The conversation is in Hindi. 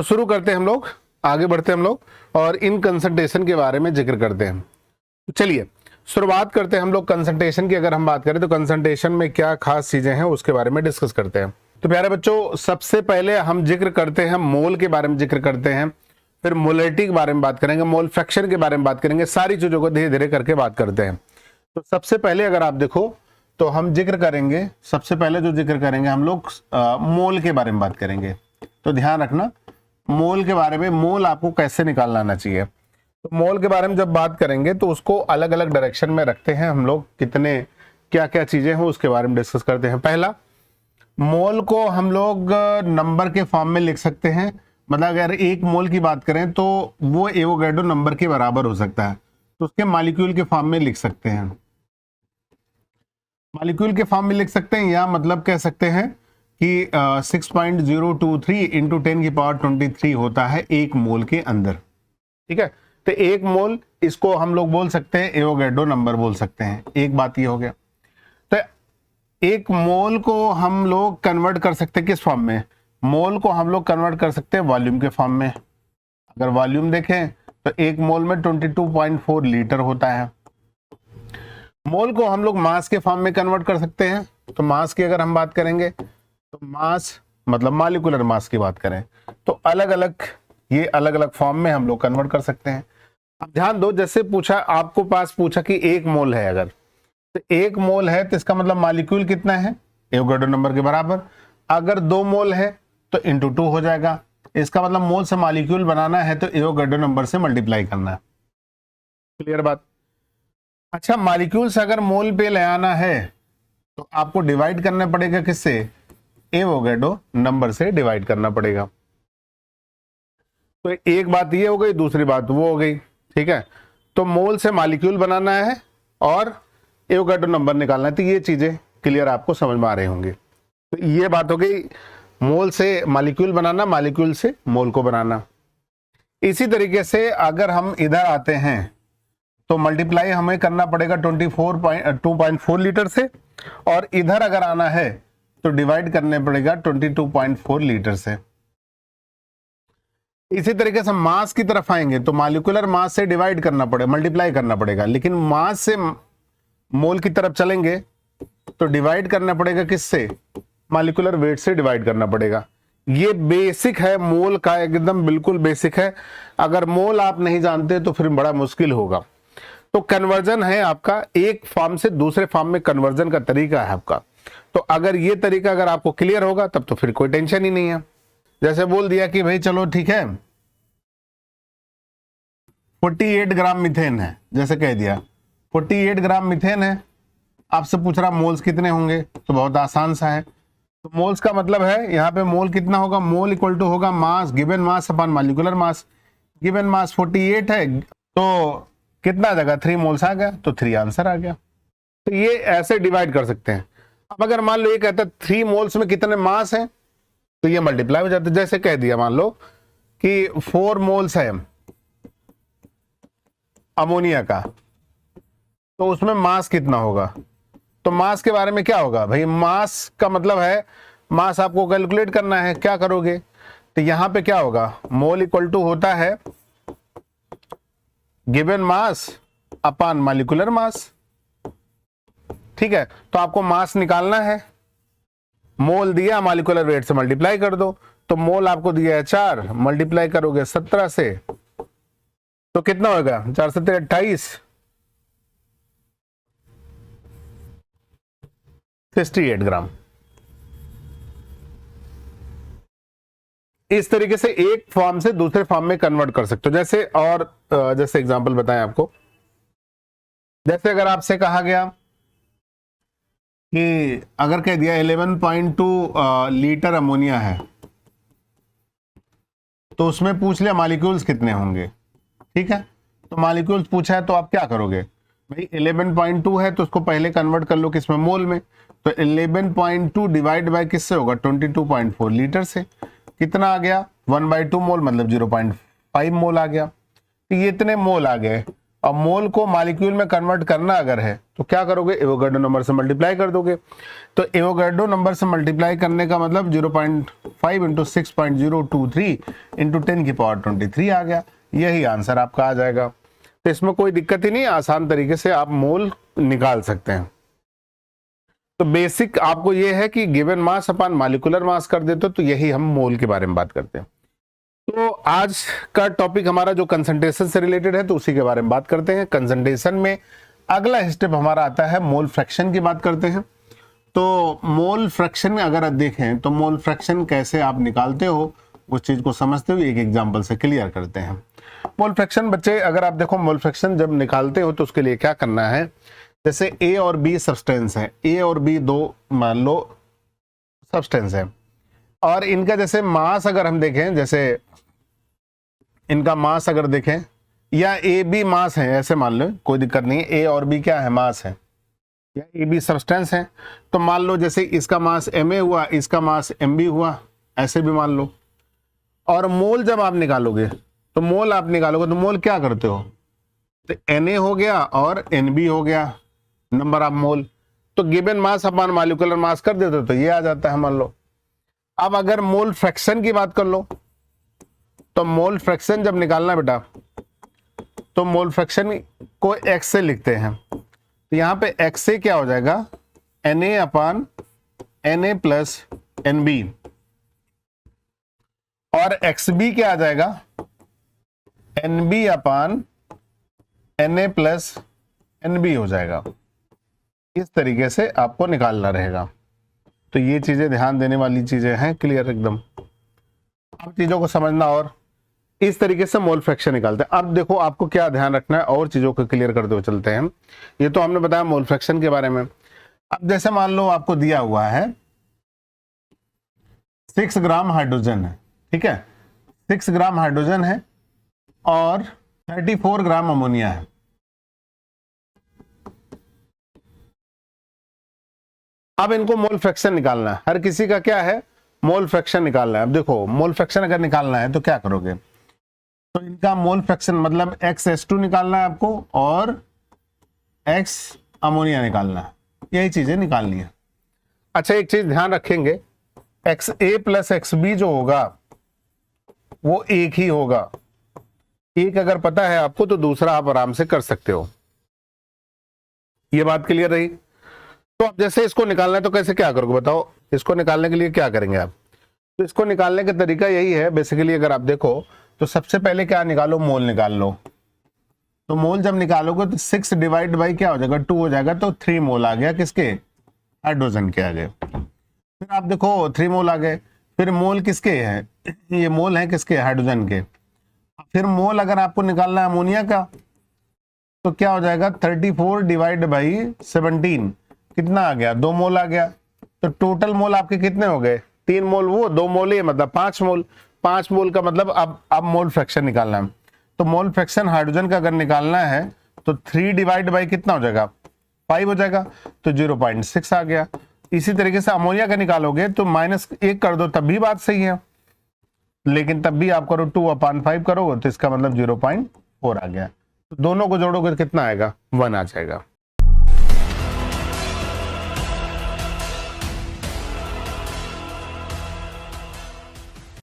तो शुरू करते हैं हम लोग, आगे बढ़ते हैं हम लोग और इन कंसंट्रेशन के बारे में जिक्र करते हैं। तो चलिए शुरुआत करते हैं हम लोग कंसंट्रेशन की। अगर हम बात करें तो कंसंट्रेशन में क्या खास चीजें हैं उसके बारे में डिस्कस करते हैं। तो प्यारे बच्चों, सबसे पहले हम जिक्र करते हैं मोल के बारे में जिक्र करते हैं, फिर मोलरिटी के बारे में बात करेंगे, मोल फ्रैक्शन के बारे में बात करेंगे, सारी चीजों को धीरे धीरे करके बात करते हैं। तो सबसे पहले अगर आप देखो तो हम जिक्र करेंगे, सबसे पहले जो जिक्र करेंगे हम लोग मोल के बारे में बात करेंगे। तो ध्यान रखना मोल के बारे में, मोल आपको कैसे निकालना आना चाहिए। तो मोल के बारे में जब बात करेंगे तो उसको अलग अलग डायरेक्शन में रखते हैं हम लोग, कितने क्या क्या चीजें हैं उसके बारे में डिस्कस करते हैं। पहला, मोल को हम लोग नंबर के फॉर्म में लिख सकते हैं, मतलब अगर एक मोल की बात करें तो वो एवोगैड्रो नंबर के बराबर हो सकता है, तो उसके मॉलिक्यूल के फॉर्म में लिख सकते हैं, मॉलिक्यूल के फॉर्म में लिख सकते हैं, या मतलब कह सकते हैं कि 6.023 इंटू 10⁻23 होता है एक मोल के अंदर। ठीक है, तो एक मोल, इसको हम लोग बोल सकते हैं एवोगैड्रो नंबर बोल सकते हैं। एक बात ये हो गया। तो एक मोल को हम लोग कन्वर्ट कर सकते हैं किस फॉर्म में, मोल को हम लोग कन्वर्ट कर सकते हैं वॉल्यूम के फॉर्म में। अगर वॉल्यूम देखें तो एक मोल में 22.4 लीटर होता है। मोल को हम लोग मास के फॉर्म में कन्वर्ट कर सकते हैं। तो मास की अगर हम बात करेंगे तो मास मतलब मॉलिक्यूलर मास की बात करें तो अलग अलग, ये अलग अलग फॉर्म में हम लोग कन्वर्ट कर सकते हैं। अब ध्यान दो, जैसे पूछा आपको पास पूछा कि एक मोल है, अगर तो एक मोल है तो इसका मतलब मॉलिक्यूल कितना है, एवोगैड्रो नंबर के बराबर। अगर 2 मोल है तो इंटू 2 हो जाएगा। इसका मतलब मोल से मॉलिक्यूल बनाना है तो एवोगैड्रो नंबर से मल्टीप्लाई करना है। क्लियर बात। अच्छा, मॉलिक्यूल से अगर मोल पे ले आना है तो आपको डिवाइड करना पड़ेगा किससे, एवोगैड्रो नंबर से डिवाइड करना पड़ेगा। तो एक बात ये हो गई, दूसरी बात वो हो गई। ठीक है, तो मोल से मॉलिक्यूल बनाना है और एवोगैड्रो नंबर निकालना है। तो ये चीजें क्लियर आपको समझ में आ रही होंगी। तो ये बात हो गई मोल से मॉलिक्यूल बनाना, मॉलिक्यूल से मोल को बनाना। इसी तरीके से अगर हम इधर आते हैं तो मल्टीप्लाई हमें करना पड़ेगा 2.4 लीटर से, और इधर अगर आना है तो डिवाइड करने पड़ेगा 22.4 लीटर से। इसी तरीके से मास की तरफ आएंगे तो मॉलिक्यूलर मास से डिवाइड करना पड़ेगा, मल्टीप्लाई करना पड़ेगा, लेकिन मास से मोल की तरफ चलेंगे तो डिवाइड करना पड़ेगा किससे, मॉलिक्यूलर वेट से डिवाइड करना पड़ेगा। ये बेसिक है मोल का, एकदम बिल्कुल बेसिक है। अगर मोल आप नहीं जानते तो फिर बड़ा मुश्किल होगा। तो कन्वर्जन है आपका, एक फॉर्म से दूसरे फॉर्म में कन्वर्जन का तरीका है आपका। तो अगर ये तरीका अगर आपको क्लियर होगा तब तो फिर कोई टेंशन ही नहीं है। जैसे बोल दिया कि भाई चलो ठीक है 48 ग्राम मिथेन है, जैसे कह दिया 48 ग्राम मिथेन है, आपसे पूछ रहा मोल्स कितने होंगे, तो बहुत आसान सा है। तो मोल्स का मतलब है यहाँ पे मोल कितना होगा, मोल इक्वल टू होगा mass, given mass upon molecular mass. Given mass 48 है तो कितना जगह 3 मोल्स आ गया, तो 3 आंसर आ गया। तो ये ऐसे डिवाइड कर सकते हैं। अब अगर मान लो ये कहता है 3 मोल्स में कितने मास हैं, तो ये मल्टीप्लाई हो जाता है। जैसे कह दिया मान लो कि 4 मोल्स है अमोनिया का, तो उसमें मास कितना होगा। तो मास के बारे में क्या होगा भाई, मास का मतलब है मास आपको कैलकुलेट करना है, क्या करोगे, तो यहां पे क्या होगा, मोल इक्वल टू होता है गिवन मास अपॉन मॉलिक्यूलर मास। ठीक है, तो आपको मास निकालना है, मोल दिया, मॉलिक्यूलर वेट से मल्टीप्लाई कर दो। तो मोल आपको दिया है 4, मल्टीप्लाई करोगे 17 से तो कितना होगा, 4 7 28, 68 ग्राम। इस तरीके से एक फॉर्म से दूसरे फॉर्म में कन्वर्ट कर सकते हो। जैसे और जैसे एग्जांपल बताएं आपको, जैसे अगर आपसे कहा गया कि अगर कह दिया 11.2 लीटर अमोनिया है, तो उसमें पूछ लिया मॉलिक्यूल्स कितने होंगे। ठीक है, तो मॉलिक्यूल्स पूछा है तो आप क्या करोगे भाई, 11.2 है तो उसको पहले कन्वर्ट कर लो किसमें, मोल में। तो 11.2 डिवाइड बाय किससे होगा, 22.4 लीटर से। कितना आ गया, 1/2 मोल मतलब 0.5 मोल आ गया। तो ये इतने मोल आ गए। और मोल को मॉलिक्यूल में कन्वर्ट करना अगर है तो क्या करोगे, एवोगाड्रो नंबर से मल्टीप्लाई कर दोगे। तो एवोगाड्रो नंबर से मल्टीप्लाई करने का मतलब 0.5 इंटू 6.023 इंटू 10⁻23 आ गया। यही आंसर आपका आ जाएगा। तो इसमें कोई दिक्कत ही नहीं, आसान तरीके से आप मोल निकाल सकते हैं। तो बेसिक आपको ये है कि given mass upon molecular mass कर देते तो यही हम मोल के बारे में बात करते हैं। तो आज का टॉपिक हमारा जो कंसंट्रेशन से रिलेटेड है तो उसी के बारे में बात करते हैं। कंसंट्रेशन में अगला स्टेप हमारा आता है मोल फ्रैक्शन की बात करते हैं। तो मोल फ्रैक्शन अगर आप देखें तो मोल फ्रैक्शन कैसे आप निकालते हो उस चीज को समझते हुए एक एग्जांपल से क्लियर करते हैं। मोल फ्रैक्शन बच्चे अगर आप देखो मोल फ्रैक्शन जब निकालते हो तो उसके लिए क्या करना है, जैसे ए और बी सब्सटेंस है, ए और बी दो मान लो सब्सटेंस है और इनका जैसे मास अगर हम देखें, जैसे इनका मास अगर देखें या ए बी मास है ऐसे मान लो, कोई दिक्कत नहीं है, ए और बी क्या है मास है या ए बी सब्सटेंस है। तो मान लो जैसे इसका मास एम ए हुआ, इसका मास एम बी हुआ, ऐसे भी मान लो। और मोल जब आप निकालोगे तो मोल आप निकालोगे तो मोल क्या करते हो, तो एन ए हो गया और एन बी हो गया नंबर ऑफ मोल। तो given mass upon molecular mass कर देते हो तो ये आ जाता है मान लो। अब अगर मोल फ्रैक्शन की बात कर लो तो मोल फ्रैक्शन जब निकालना बेटा तो मोल फ्रैक्शन को एक्स से लिखते हैं। तो यहां पे एक्स से क्या हो जाएगा, N A upon N A plus N B, और एक्स बी क्या आ जाएगा, N B upon N A plus N B हो जाएगा। इस तरीके से आपको निकालना रहेगा। तो ये चीजें ध्यान देने वाली चीजें हैं, क्लियर एकदम। अब चीजों को समझना और इस तरीके से मोल फ्रैक्शन निकालते हैं। अब देखो आपको क्या ध्यान रखना है और चीजों को क्लियर करते हुए चलते हैं। ये तो हमने बताया मोल फ्रैक्शन के बारे में। अब जैसे मान लो आपको दिया हुआ है 6 ग्राम हाइड्रोजन है, ठीक है, 6 ग्राम हाइड्रोजन है और 34 ग्राम अमोनिया है। अब इनको मोल फ्रैक्शन निकालना है, हर किसी का क्या है मोल फ्रैक्शन निकालना है। अब देखो मोल फ्रैक्शन अगर निकालना है तो क्या करोगे, तो इनका मोल फ्रैक्शन मतलब XS2 निकालना है आपको और X अमोनिया निकालना है, यही चीजें निकालनी है। अच्छा एक चीज ध्यान रखेंगे, XA प्लस XB जो होगा वो एक ही होगा। एक अगर पता है आपको तो दूसरा आप आराम से कर सकते हो। ये बात क्लियर रही। तो अब जैसे इसको निकालना है तो कैसे क्या करोगे बताओ, इसको निकालने के लिए क्या करेंगे आप, तो इसको निकालने का तरीका यही है बेसिकली। अगर आप देखो तो सबसे पहले क्या निकालो, मोल निकाल लो। तो मोल जब निकालोगे तो 6 डिवाइड बाई क्या हो जाएगा, 2 हो जाएगा। तो 3 मोल आ गया, किसके, हाइड्रोजन के आ गए। फिर आप देखो 3 मोल आ गए। फिर मोल किसके हैं, ये मोल है किसके, हाइड्रोजन के। फिर मोल अगर आपको निकालना है अमोनिया का तो क्या हो जाएगा, 34 डिवाइड बाई 17 कितना आ गया, 2 मोल आ गया। तो टोटल मोल आपके कितने हो गए, 3 मोल वो 2 मोल ये, मतलब 5 मोल। 5 मोल का मतलब अब मोल फ्रैक्शन निकालना है। तो मोल फ्रैक्शन हाइड्रोजन का अगर निकालना है तो 3 डिवाइड बाई कितना हो जाएगा, 5 हो जाएगा। तो 0.6 आ गया। इसी तरीके से अमोनिया का निकालोगे तो -1 कर दो तब भी बात सही है, लेकिन तब भी आप करो 2/5 करोगे तो इसका मतलब 0.4 आ गया। तो दोनों को जोड़ोगे तो कितना आएगा, 1 आ जाएगा।